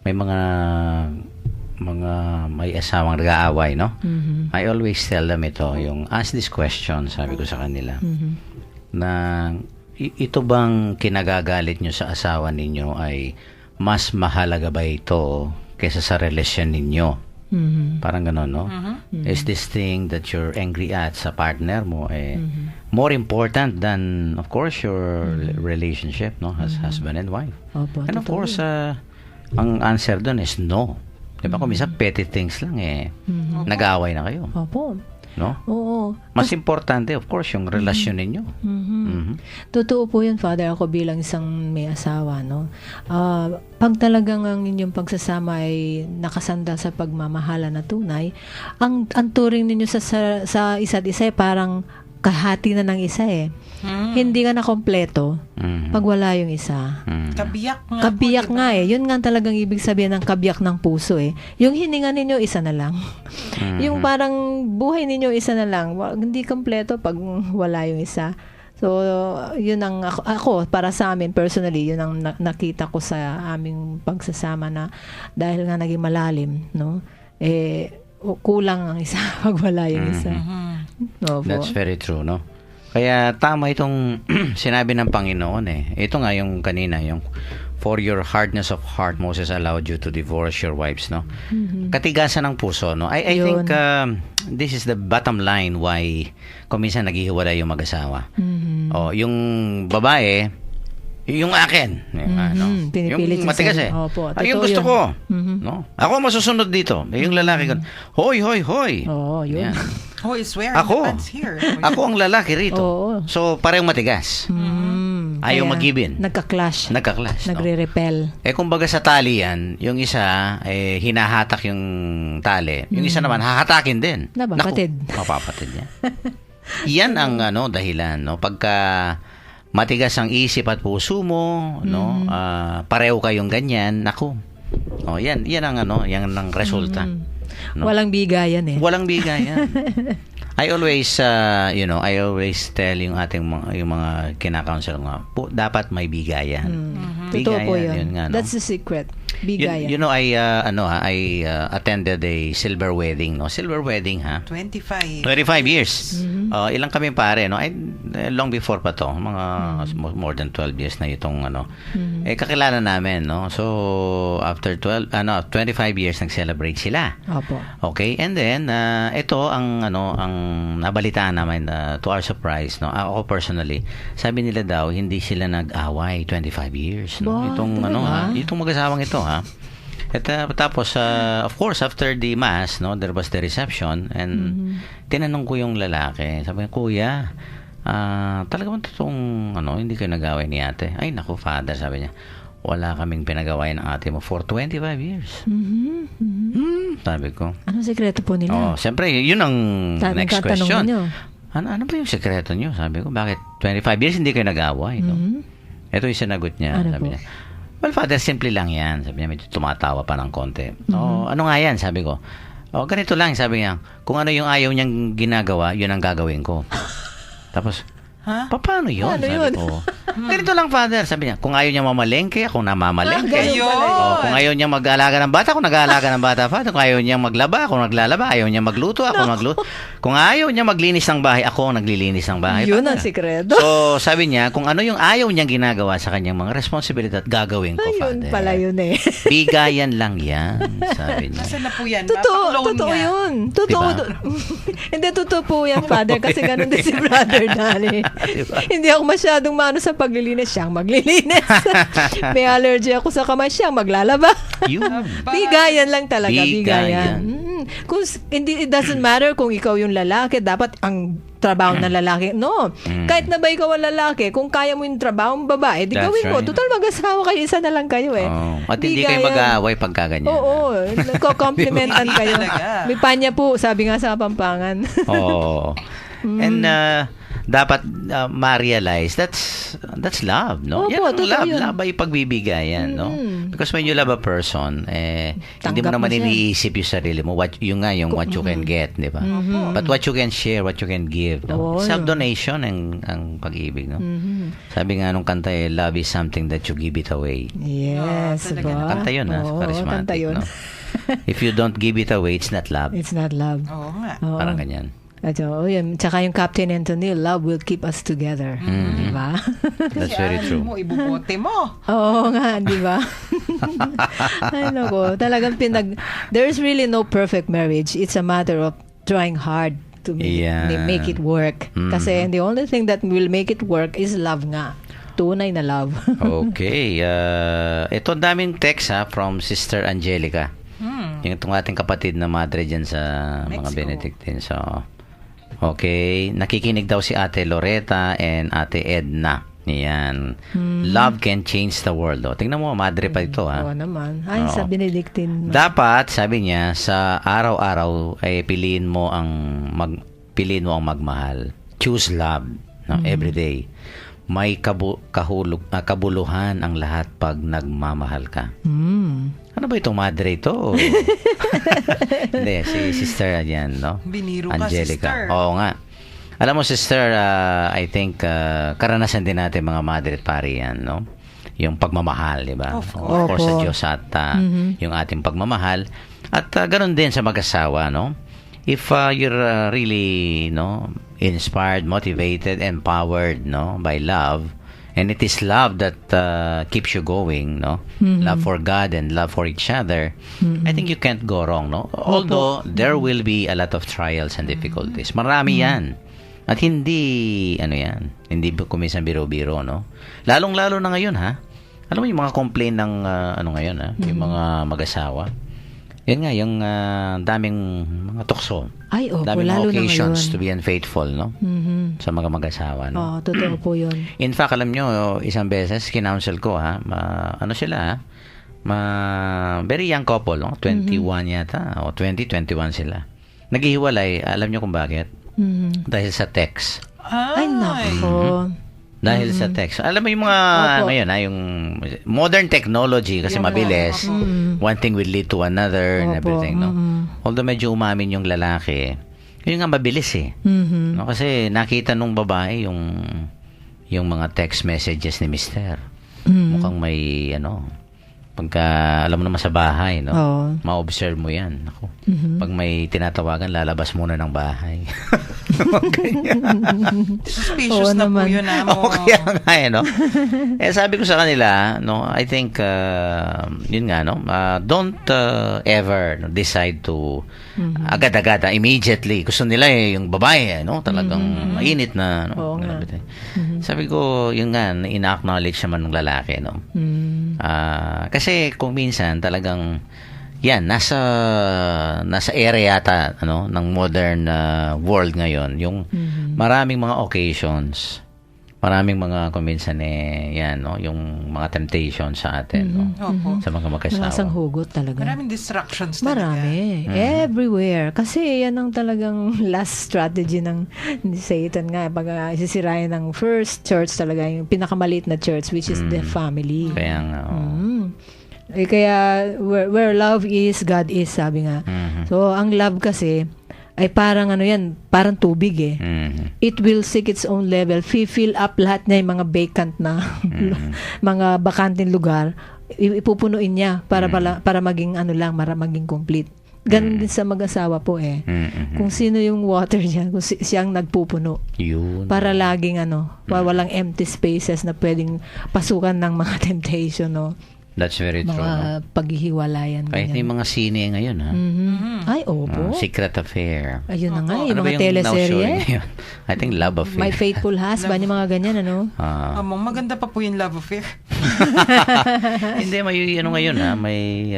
may mga may asawang nag-aaway, I always tell them ito, yung ask this question, sabi ko sa kanila. Na ito bang kinagagalit nyo sa asawa ninyo ay mas mahalaga ba ito kaysa sa relasyon ninyo? Parang gano'n, Is this thing that you're angry at sa partner mo more important than, of course, your relationship, as husband and wife? Opo, And of course, ang answer doon is no. Diba? Kung minsan petty things lang nag-aaway na kayo. Opo. No? Oo. Mas importante, of course, yung relasyon ninyo. Totoo po yun, Father. Ako bilang isang may asawa, pag talagang ang inyong pagsasama ay nakasandal sa pagmamahala na tunay, ang turing ninyo sa isa't isa parang kahati na ng isa Hindi ka na kompleto pag wala yung isa. Kabiyak nga Yun nga talagang ibig sabihin ng kabiyak ng puso Yung hininga ninyo, isa na lang. Yung parang buhay ninyo, isa na lang. Hindi kompleto pag wala yung isa. So, yun ang ako para sa amin personally, yun ang nakita ko sa aming pagsasama na dahil nga naging malalim, kulang ang isa pag wala yung isa. That's very true, Kaya tama itong sinabi ng Panginoon Ito nga yung kanina, yung for your hardness of heart, Moses allowed you to divorce your wives, Katigasan ng puso, I think this is the bottom line why kung minsan naghihiwalay yung mag-asawa. Yung babae, yung akin, Pinipilit yung matigas Opo, yung gusto ko, Ako masusunod dito. Yung lalaki ko, hoy. Oo, yun. Yan. Who is wearing Ako. the pants here? Ako ang lalaki rito. Oo. So, parehong matigas. Ayaw Kaya mag-give-in. Nagka-clash. Nagre-repel. Kumbaga sa tali yan, yung isa, hinahatak yung tali. Yung isa naman, hahatakin din. Napapatid. Mapapatid yan. Yan ang dahilan, Pagka matigas ang isip at puso mo, pareho kayong ganyan, yan ang resulta. Walang bigayan Walang bigayan. I always tell yung ating yung mga kinakounsel nga, dapat may bigayan. Totoo po yun. Nga, That's the secret. Bigayan. I attended a silver wedding, Silver wedding, 25 years. Ilang kami pare, long before pa to, mga more than 12 years na itong kakilala namin, So after 25 years nag-celebrate sila. Opo. Okay, and then ito ang nabalitaan namin to our surprise, ako personally, sabi nila daw hindi sila nag-away 25 years, Itong itong mag-asawang ito, At tapos, of course, after the mass, no, there was the reception, and tinanong ko yung lalaki. Sabi ko, Kuya, talaga bang totoong, hindi kayo nag-away ni ate? Ay, naku, Father, sabi niya, wala kaming pinag-away ng ate mo for 25 years. Sabi ko. Anong sekreto po nila? Siyempre, yun ang next question. Niyo. Ano ba yung sekreto niyo? Sabi ko, bakit 25 years hindi kayo nag-away? No? Ito yung sinagot niya. Ano Sabi po? niya, well, Father, simple lang yan. Sabi niya, medyo tumatawa pa ng konti. Ano nga yan? Sabi ko. Ganito lang. Sabi niya, kung ano yung ayaw niyang ginagawa, yun ang gagawin ko. Tapos, paano yun? Paano Sabi yun? ko. Ganito lang, Father. Sabi niya, kung ayaw niya mamalengke, ako namamalengke. Ayun. Kung ayaw niya mag-alaga ng bata, ako nag-aalaga ng bata, Father. Kung ayaw niya maglaba, ako naglalaba. Ayaw niya magluto, ako magluto. Kung ayaw niya maglinis ng bahay, ako naglilinis ng bahay. Yun Father. ang sekreto. So, sabi niya, kung ano yung ayaw niyang ginagawa sa kanyang mga responsibilidad, gagawin ko, Ayun Father. pala yun eh. Bigayan lang yan, sabi niya. Nasaan na po yan? Totoo Mapakloan nga. yun. Totoo. Diba? Hindi, totoo po yan, Father. Kasi ganun din si Brother Danny. Diba? Hindi ako masyadong mano sa paglilinis. Siyang maglilinis. May allergy ako sa kamay. Siyang maglalaba. Yun. Bigayan lang talaga. Bigayan. Bigayan. It doesn't matter kung ikaw yung lalaki. Dapat ang trabaho ng lalaki. No. Kahit na ba ikaw ang lalaki, kung kaya mo yung trabaho ng babae, di That's gawin mo. right. Total mag-asawa kayo. Isa na lang kayo eh. At hindi kayo Bigayan. mag-aaway pagka ganyan. Oo, nagko-complimentan kayo. Talaga. May panya po, sabi nga sa Kapampangan. Oo. And dapat ma-realize that's love, no? Opo, Yan ang totoo love. yun. Love ay pagbibigayan, no? Because when you love a person, hindi mo Tanggap naman mo siya. iniisip yung sarili mo. What you can get, di ba? But what you can share, what you can give, no? Oo, Self-donation ang pag-ibig, no? Sabi nga nung kanta, love is something that you give it away. Yes, talaga ba? Kanta yun, Oo, charismatic, kanta yun. no? If you don't give it away, it's not love. It's not love. Oo nga. Oo. Parang ganyan. At yun. Tsaka yung Captain Anthony, love will keep us together. Diba? That's very Kasi true. mo, ibubote mo. Oo nga, di ba? Ay, nako. Talagang there's really no perfect marriage. It's a matter of trying hard to make it work. Kasi the only thing that will make it work is love nga. Tunay na love. Okay. Ito daming text from Sister Angelica. Yung itong ating kapatid na madre dyan sa mga Mexico. Benedictine. So, okay. Nakikinig daw si Ate Loretta and Ate Edna. Yan. Love can change the world. Tingnan mo, madre pa ito. Oo naman. Ay, Oo. sa Benedictine. Dapat, sabi niya, sa araw-araw ay piliin mo ang magmahal. Choose love, no? Every day. May kabuluhan ang lahat pag nagmamahal ka. Ano ba itong madre ito? Hindi, si sister yan, no? Biniro ka, Angelica. sister. Oo nga. Alam mo, sister, I think karanasan din natin mga madre at pari yan, no? Yung pagmamahal, di ba? Of course, sa Opo. Diyos at yung ating pagmamahal. At ganun din sa mag-asawa, no? If you're really, inspired, motivated, empowered, by love, and it is love that keeps you going, love for God and love for each other, I think you can't go wrong, no? Although there will be a lot of trials and difficulties. Marami yan. At hindi kuminsan biro-biro, no? Lalong-lalo na ngayon, ha? Alam mo yung mga complaint ng ngayon, ha? Yung mga mag-asawa. Yan nga, yung daming mga tukso. Ay, opo, Daming lalo na occasions ngayon. to be unfaithful, no? Sa mga mag-asawa, no? Oo, totoo po yun. In fact, alam nyo, isang beses, kinounsel ko, very young couple, no? 21 yata, o 21 sila. Naghihiwalay, alam nyo kung bakit? Dahil sa text. Ay, nako. Dahil sa text. Alam mo yung mga Opo. ngayon, yung modern technology kasi mabilis. One thing will lead to another and Opo. everything, no? Although medyo umamin yung lalaki, yun nga mabilis eh. No? Kasi nakita nung babae yung mga text messages ni Mister. Mukhang may pagka alam mo naman sa bahay, no? Oo. Ma-observe mo yan. Ako. Pag may tinatawagan, lalabas muna ng bahay. Ganyan. Suspicious Oo na po naman. yun, amo. Oo, kaya nga no. Sabi ko sa kanila, no, I think yun nga no, don't ever decide to agad-agad, immediately. Gusto nila yung babae, no, talagang mainit na, no. Oo nga. Sabi ko, yun nga, ina-acknowledge naman ng lalaki, no. Kasi kung minsan talagang yan, nasa area yata ng modern world ngayon, yung maraming mga occasions, maraming mga kuminsan yan, no, yung mga temptations sa atin, no, Opo. sa mga mag-asawa. Masang hugot talaga. Maraming distractions talaga. Marami. Everywhere. Kasi yan ang talagang last strategy ng ni Satan nga. Pag isisirayan ng first church talaga, yung pinakamaliit na church, which is the family. Kaya nga, Kaya where love is, God is, sabi nga. So, ang love kasi, ay parang parang tubig eh. It will seek its own level. Fill up lahat na yung mga vacant na mga bakanting lugar. Ipupunuin niya para maging para maging complete. Ganun din sa mag-asawa po eh. Kung sino yung water niya, kung siyang nagpupuno. Yun. Para laging walang empty spaces na pwedeng pasukan ng mga temptation, no? That's very true, no? Mga paghihiwalayan. Kahit na ganyan. yung mga sine ngayon, ha? Ay, opo. Secret Affair. Ayun na nga, Ano yung ba mga yung now showing teleserye. ngayon? I think Love Affair. My Faithful Husband, yung mga ganyan, ano? Among maganda pa po yung love affair. Hindi, may ngayon, ha? May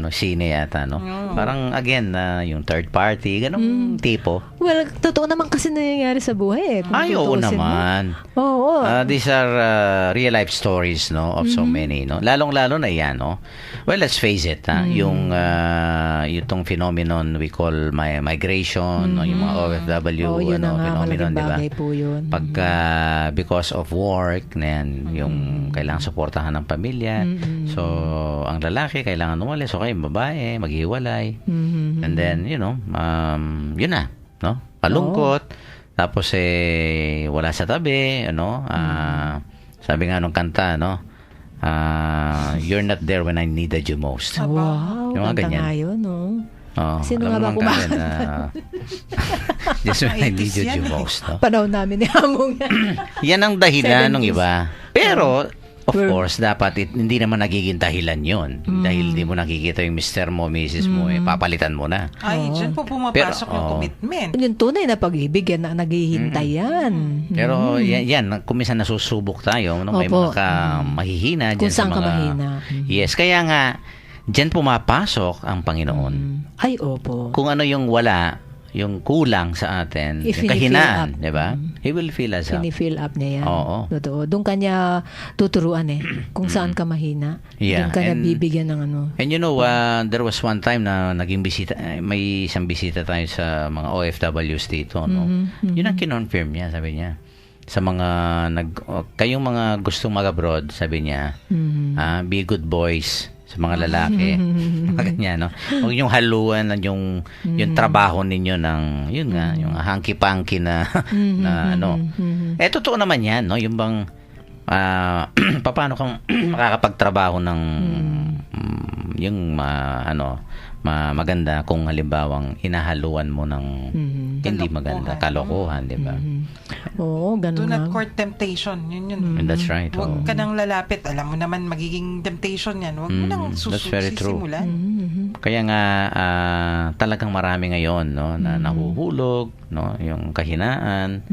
sine yata, no? Parang, again, yung third party, ganong tipo. Well, totoo naman kasi nangyayari sa buhay, eh. Kung Ay, oo tutuusin mo. naman. Oo. These are real life stories, no, of so many, no. Lalong-lalo na 'yan, no. Well, let's face it, yung itong phenomenon we call migration, no, yung mga OFW, Oo, yun na nga, phenomenon, malaking di ba? bagay po yun. Pagka because of work, na yan, yung kailangan suportahan ng pamilya. So, ang lalaki kailangan umalis, okay, babae, maghiwalay. And then, yun na, no? Palungkot. Tapos wala sa tabi, sabi nga nung kanta, no? You're not there when I needed you most. Wow, Yung mga kanta ganyan. nga yun, no? Sino alam nga ba mo naman kami kumakanta? just when I 80s needed yan, you eh. most, no? Panahon namin ni Hamong. Yan ang dahilan ng 70s. iba. Pero, of course, dapat hindi naman nagiging dahilan yon. Dahil hindi mo nakikita yung mister mo, misis mo, papalitan mo na. Ay, dyan po pumapasok Pero, yung commitment. Yung tunay na pag-ibig, yan na naghihintay yan. Pero yan, kung minsan nasusubok tayo, no? May Opo. mga mahihina dyan Kung sa saan mga... ka mahina. Yes, kaya nga, dyan pumapasok ang Panginoon. Ay, opo. Kung ano yung wala, yung kulang sa atin, If yung ini-fill kahinaan, up. di ba? He will fill us up. Fini-fill up niya yan. Oo. Totoo. Doon kanya tuturuan kung saan ka mahina. Yeah, Doon kanya and- bibigyan ng And you know, there was one time na naging bisita, may isang bisita tayo sa mga OFWs dito, no? Yun ang kinonfirm niya, sabi niya. Sa mga, kayong mga gustong mag-abroad, sabi niya, be good boys sa mga lalaki. Mga ganyan, no? Huwag yung haluan ng yung trabaho ninyo ng, yun nga, yung hanky-panky na, na ano. Totoo naman yan, no? Yung bang, paano kang makakapagtrabaho ng, yung, maganda kung halimbawang hinahaluan mo ng hindi maganda, kalokohan, di ba? Oo, Do ganun not nga. court temptation. Yun. And that's right. Huwag ka nang lalapit. Alam mo naman, magiging temptation yan. Huwag mo nang That's very true. sisimulan. Kaya nga talagang marami ngayon, no, na nahuhulog, no, yung kahinaan.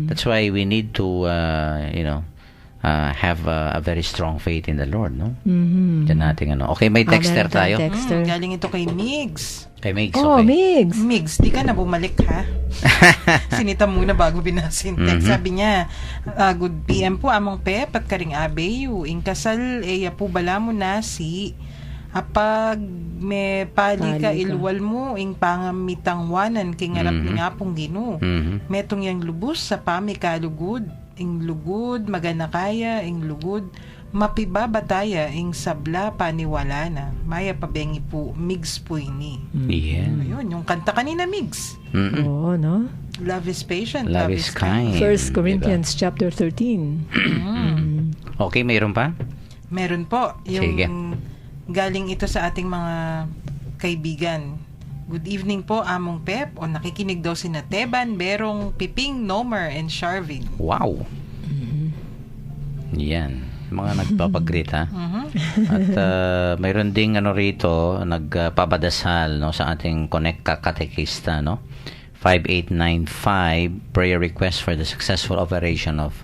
That's why we need to have a very strong faith in the Lord, no? Diyan natin Okay, may texter meron tayo. tayong texter. Galing ito kay Migs. Kay Migs, Oh, okay. Migs. Migs, di ka na bumalik, ha? Sinita muna bago binasin. Sabi niya, good PM po, among Pep at karing abeyo. Inkasal, po bala mo na si apag may pali ka Pali ka. ilwal mo ing pangamitangwanan kay ngarap ni nga pong Ginoo. Metong yang lubos sa pamikalugod, ing lugod magana kaya ing lugod mapibabataya ing sabla paniwala na maya pabengi po Migs po ini. Yeah. Ayun, yung kanta kanina Migs. Oo, no? Love is patient, Love is kind. 1 Corinthians chapter 13. Okay, mayroon pa? Meron po. Yung Sige. galing ito sa ating mga kaibigan. Good evening po, Among Pep. O nakikinig daw si Teban, Berong, Piping, Nomer, and Sharvin. Wow. Yan. Mga nagpapag-greet, ha? At mayroon ding rito, nagpapadasal no, sa ating Connect Katekista, no? 5895, prayer request for the successful operation of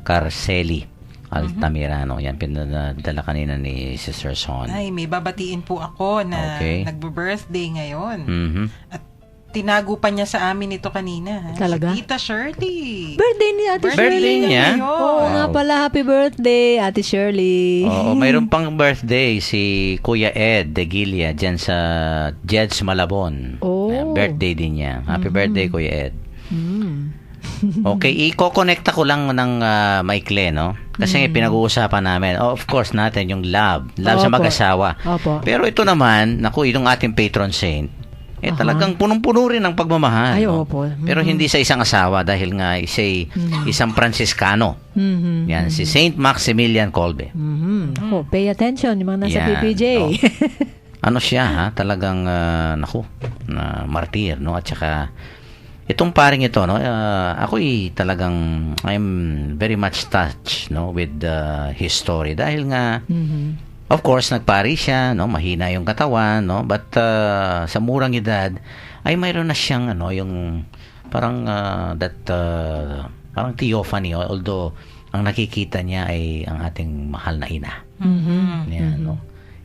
Carceli Altamirano. Yan, pinadala kanina ni Sister Son. Ay, may babatiin po ako na Okay. nagbo-birthday ngayon. Mhm. At tinago pa niya sa amin ito kanina. Ha? Talaga? Si Tita Shirley. Birthday ni Ate Birthday Shirley. niya? ngayon. Oo nga pala, happy birthday, Ate Shirley. Oo, mayroon pang birthday si Kuya Ed de Gilia dyan sa Jed's Malabon. Oh. Ayan, birthday din niya. Happy birthday, Kuya Ed. Mm. Okay, i-connecta ko lang ng maikli, no? Kasi pinag-uusapan namin, of course, natin yung love sa Opo. mag-asawa. Opo. Pero ito naman, naku, itong ating patron saint, talagang punong-puno rin ng pagmamahal. Ay, no? opo. Pero hindi sa isang asawa dahil nga isang Franciscano. Mhm. Yan, si Saint Maximilian Kolbe. Mhm. Ako, pay attention, yung mga nasa Yan, PPJ. oh. Ano siya, ha? Talagang, naku, na martir, no? At saka, itong paring ito, no? Ako'y talagang, I'm very much touched, no? With his story. Dahil nga, Mhm. of course, nagpari siya, no? Mahina yung katawan, no? But sa murang edad ay mayroon na siyang yung parang parang theophany, although ang nakikita niya ay ang ating mahal na ina. Mhm. Yan, no?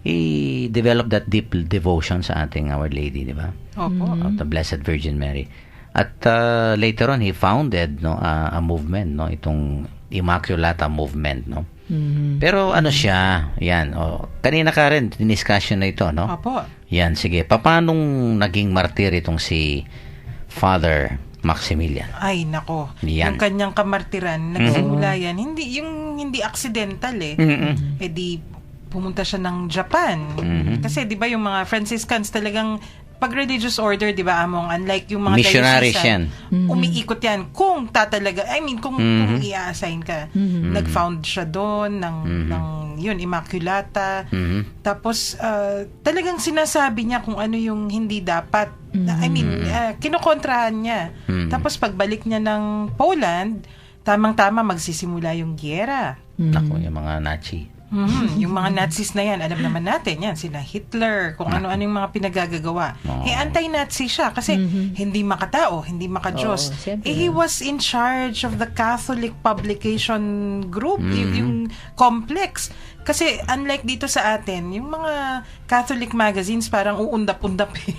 I-develop that deep devotion sa ating Our Lady, di ba? Opo. Of the Blessed Virgin Mary. At later on, he founded a movement, no? Itong Immaculata movement, no? Mhm. Pero siya, yan, kanina ka rin, diniscussion na ito, no? Opo. Yan, sige. Paanong naging martir itong si Father Maximilian? Ay, nako. Yan. Yung kanyang kamartiran, nagsimula yan. Hindi accidental eh. Mm-mm. Eh di, pumunta siya ng Japan. Kasi di ba yung mga Franciscans talagang pag religious order, di ba, Among, unlike yung mga Missionaries diocesan, yan. umiikot yan. Kung kung i-assign ka. Nag-found siya doon ng yun, Immaculata. Tapos, talagang sinasabi niya kung ano yung hindi dapat. Kinokontrahan niya. Tapos, pagbalik niya ng Poland, tamang-tama magsisimula yung giyera. Naku, yung mga Nazi. Yung mga Nazis na yan, alam naman natin yan, sila Hitler, kung ano-ano yung mga pinagagagawa. Anti-Nazi siya kasi hindi makatao, hindi makadiyos. Oo, siyempre. He was in charge of the Catholic Publication Group, yung complex. Kasi unlike dito sa atin, yung mga Catholic magazines parang uundap-undap eh.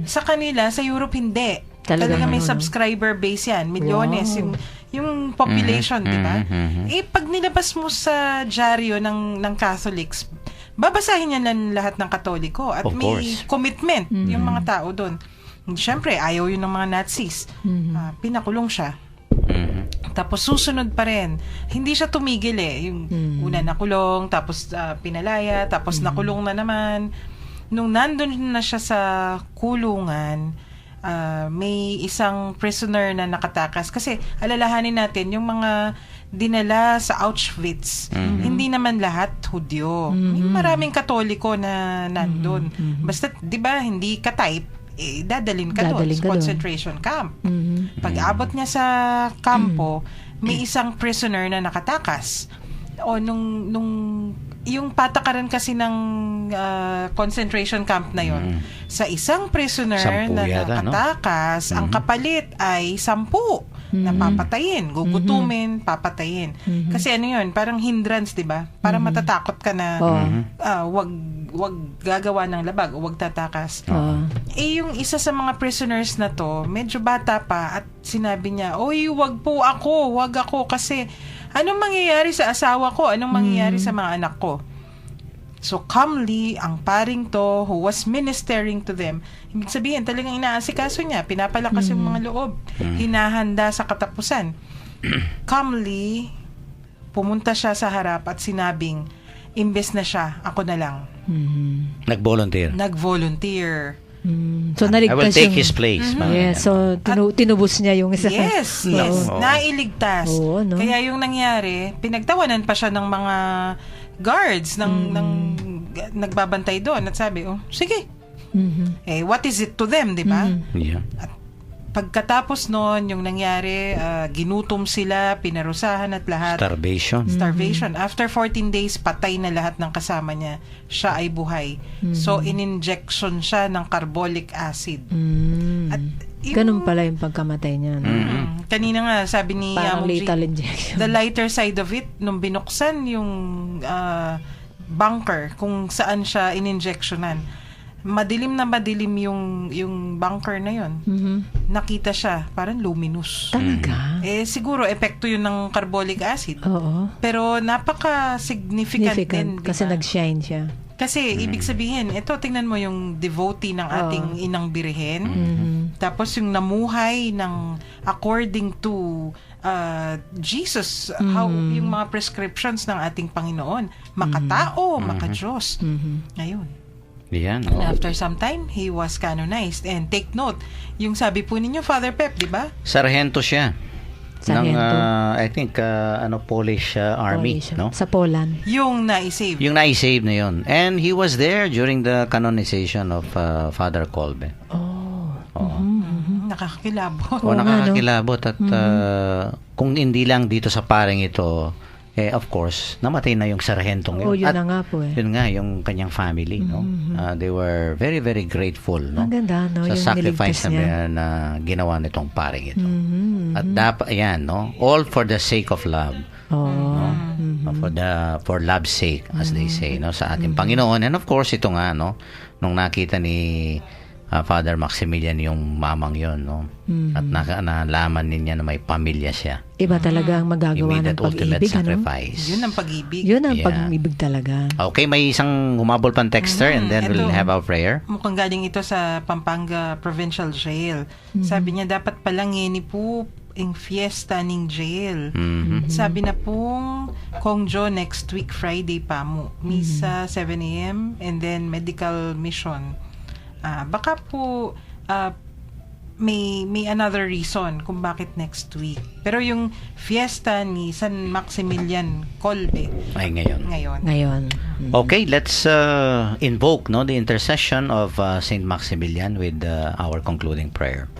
Sa kanila, sa Europe hindi. Talaga Talaga may ano, no? subscriber base yan, milyones. Wow. Yung population, di ba? Pag nilabas mo sa dyaryo ng Catholics, babasahin yan lang lahat ng Katoliko at Of may course. commitment yung mga tao doon. Siyempre, ayaw yun ng mga Nazis. Pinakulong siya. Tapos susunod pa rin. Hindi siya tumigil eh. Yung una nakulong, tapos pinalaya, tapos nakulong na naman. Nung nandun na siya sa kulungan, may isang prisoner na nakatakas. Kasi alalahanin natin, yung mga dinala sa Auschwitz, hindi naman lahat Hudyo. May maraming Katoliko na nandun. Basta, di ba, hindi ka-type, dadalin ka doon Dadalhin sa ka doon. concentration camp. Mhm. Pag abot niya sa kampo, may isang prisoner na nakatakas. O nung yung patakaran kasi ng concentration camp na yon, sa isang prisoner 10 na yata, no? nakatakas, ang kapalit ay 10 na papatayin, gugutumin, papatayin. Kasi ano yun, parang hindrance, di ba? Para matatakot ka na wag gagawa ng labag o wag tatakas. Yung isa sa mga prisoners na to, medyo bata pa at sinabi niya, "Oy, wag po ako, wag ako kasi anong mangyayari sa asawa ko? Anong mangyayari sa mga anak ko?" So calmly, ang paring to who was ministering to them, ibig sabihin talagang inaasikaso niya, pinapalakas yung mga loob, hinahanda sa katapusan. Calmly, pumunta siya sa harap at sinabing, imbes na siya, ako na lang. Nag-volunteer. Nag-volunteer. So, I will naligtas take yung... his place. Parang Yes, ganyan. so tinubos niya yung isa. Yes, yes. Nailigtas. Oo, no? Kaya yung nangyari, pinagtawanan pa siya ng mga guards ng nagbabantay doon at sabi, "Oh, sige. Eh, what is it to them, di ba? Yeah. Pagkatapos noon, yung nangyari, ginutom sila, pinarusahan at lahat. Starvation. After 14 days, patay na lahat ng kasama niya. Siya ay buhay. So, in-injection siya ng carbolic acid. At Ganun pala yung pagkamatay niya. No? Kanina nga, sabi ni Parang Amo G, lethal injection. the lighter side of it, nung binuksan yung bunker, kung saan siya in-injectionan, madilim na madilim yung bunker na yun. Nakita siya, parang luminous. Talaga? Eh, siguro, epekto yun ng carbolic acid. Oo. Pero, napaka-significant din. Kasi diba? nag-shine siya. Kasi, ibig sabihin, ito, tingnan mo yung devotee ng ating inang birihen. Tapos, yung namuhay ng according to Jesus, how yung mga prescriptions ng ating Panginoon. Makatao, makadiyos. Ngayon. Yan. And after some time, he was canonized. And take note, yung sabi po ninyo, Father Pep, di ba? Sargento siya. Ng, Sargento. I think, Polish Army, Polish, no? Sa Poland. Yung na-save. Yung na-save na yun. And he was there during the canonization of Father Kolbe. Nakakakilabot. O, nga, nakakakilabot. At kung hindi lang dito sa paring ito, of course, namatay na yung sargentong yun. Yun At na nga po eh. yun nga, yung kanyang family, no? They were very, very grateful, no? Ang ganda, no? Sa Yung sacrifice niligtas niya. na ginawa nitong paring ito. At dapat, ayan, no? All for the sake of love. For love's sake, as they say, no? Sa ating Panginoon. And of course, ito nga, no? Nung nakita ni Father Maximilian yung mamang yon, no? At nalaman niya na may pamilya siya. Iba talaga ang He magagawa made ng that ultimate pag-ibig, ano? sacrifice. Yun ang pag-ibig. Yun ang Yeah. pag-ibig talaga. Okay, may isang humabol pang texter and then we'll Ito. have our prayer. Mukhang galing ito sa Pampanga Provincial Jail. Sabi niya, dapat palang ngeni po ang fiesta ng jail. Sabi na pong Kongjo next week Friday pa mo. Misa 7 a.m. and then medical mission. Baka po may another reason kung bakit next week. Pero yung fiesta ni San Maximilian Kolbe Ay, ngayon. ngayon. Okay, let's invoke, no, the intercession of Saint Maximilian with our concluding prayer.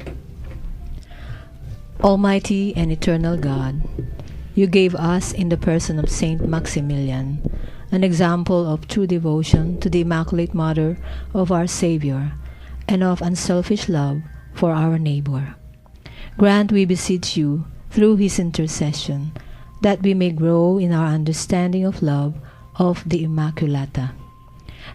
Almighty and eternal God, you gave us in the person of Saint Maximilian an example of true devotion to the Immaculate Mother of our Savior and of unselfish love for our neighbor. Grant, we beseech you, through his intercession, that we may grow in our understanding of love of the Immaculata,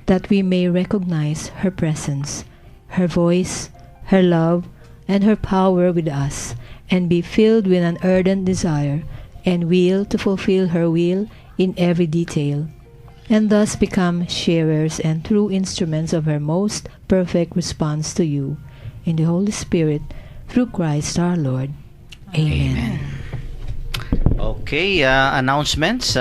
that we may recognize her presence, her voice, her love, and her power with us, and be filled with an ardent desire and will to fulfill her will in every detail, and thus become sharers and true instruments of her most perfect response to you, in the Holy Spirit, through Christ our Lord. Amen. Okay, announcements.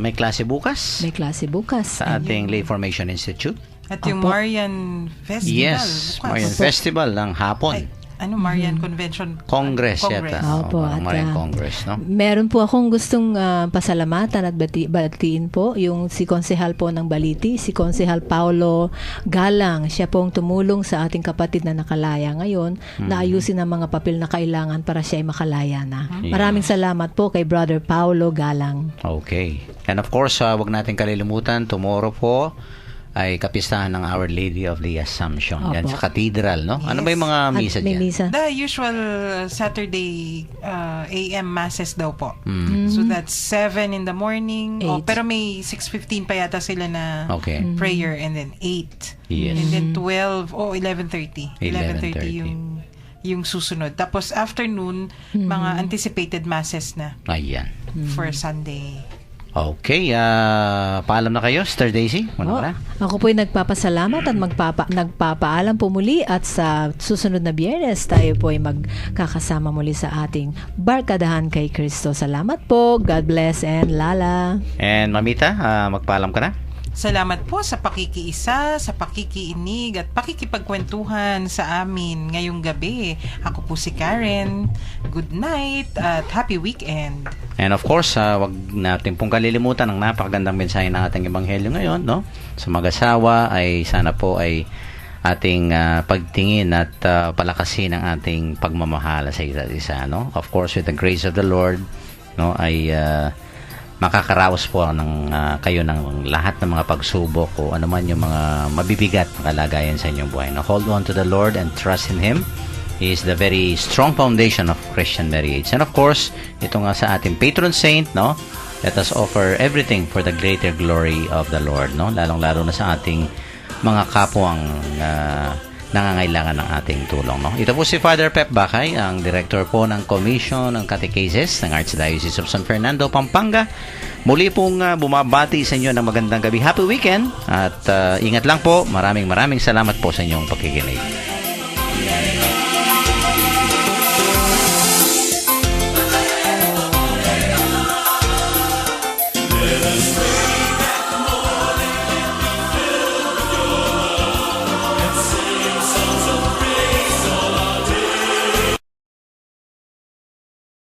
May klase bukas May klase bukas. sa ating Lay Formation Institute. At yung Opo. Marian Festival. Yes, bukas. Marian Festival ng hapon. Marian Convention. Congress yata. Opo, at, Marian Congress, no? Meron po akong gustong pasalamatan at batiin po yung si Konsehal po ng Baliti, si Konsehal Paulo Galang. Siya pong tumulong sa ating kapatid na nakalaya ngayon na ayusin ang mga papel na kailangan para siya ay makalaya na. Maraming salamat po kay Brother Paulo Galang. Okay. And of course, wag natin kalilimutan, tomorrow po ay kapistahan ng Our Lady of the Assumption. Yan Opo. sa cathedral, no? Ano ba yung mga At misa may dyan? misa. The usual Saturday AM masses daw po. So that's 7 in the morning. Oh, 8. pero may 6:15 pa yata sila na Okay. prayer and then 8. Yes. And then 12 11:30. 11:30 yung susunod. Tapos afternoon, mga anticipated masses na Ayan. for Sunday. Okay, paalam na kayo, Sister Daisy. Oh, Wala. ako po'y nagpapasalamat at nagpapaalam po muli at sa susunod na Biyernes tayo po'y magkakasama muli sa ating Barkadahan kay Kristo. Salamat po. God bless and lala. And Mamita, magpaalam ka na? Salamat po sa pakikiisa, sa pakikiinig at pakikipagkwentuhan sa amin ngayong gabi. Ako po si Karen. Good night at happy weekend. And of course, wag natin pong kalilimutan ang napakagandang mensahe ng ating ebanghelyo ngayon, no? Sa mag-asawa ay sana po ay ating pagtingin at palakasin ang ating pagmamahala sa isa't isa, no? Of course, with the grace of the Lord, no, ay makakaraos po kayo ng lahat ng mga pagsubok o ano man yung mga mabibigat na kalagayan sa inyong buhay. No? Hold on to the Lord and trust in Him. He is the very strong foundation of Christian marriage. And of course, ito nga sa ating patron saint, no? Let us offer everything for the greater glory of the Lord, no? Lalong-lalo na sa ating mga kapwang nangangailangan ng ating tulong, no? Ito po si Father Pep Bakay, ang director po ng Commission ng Catechesis ng Archdiocese of San Fernando, Pampanga. Muli pong bumabati sa inyo ng magandang gabi. Happy weekend at ingat lang po. Maraming salamat po sa inyong pakikinig.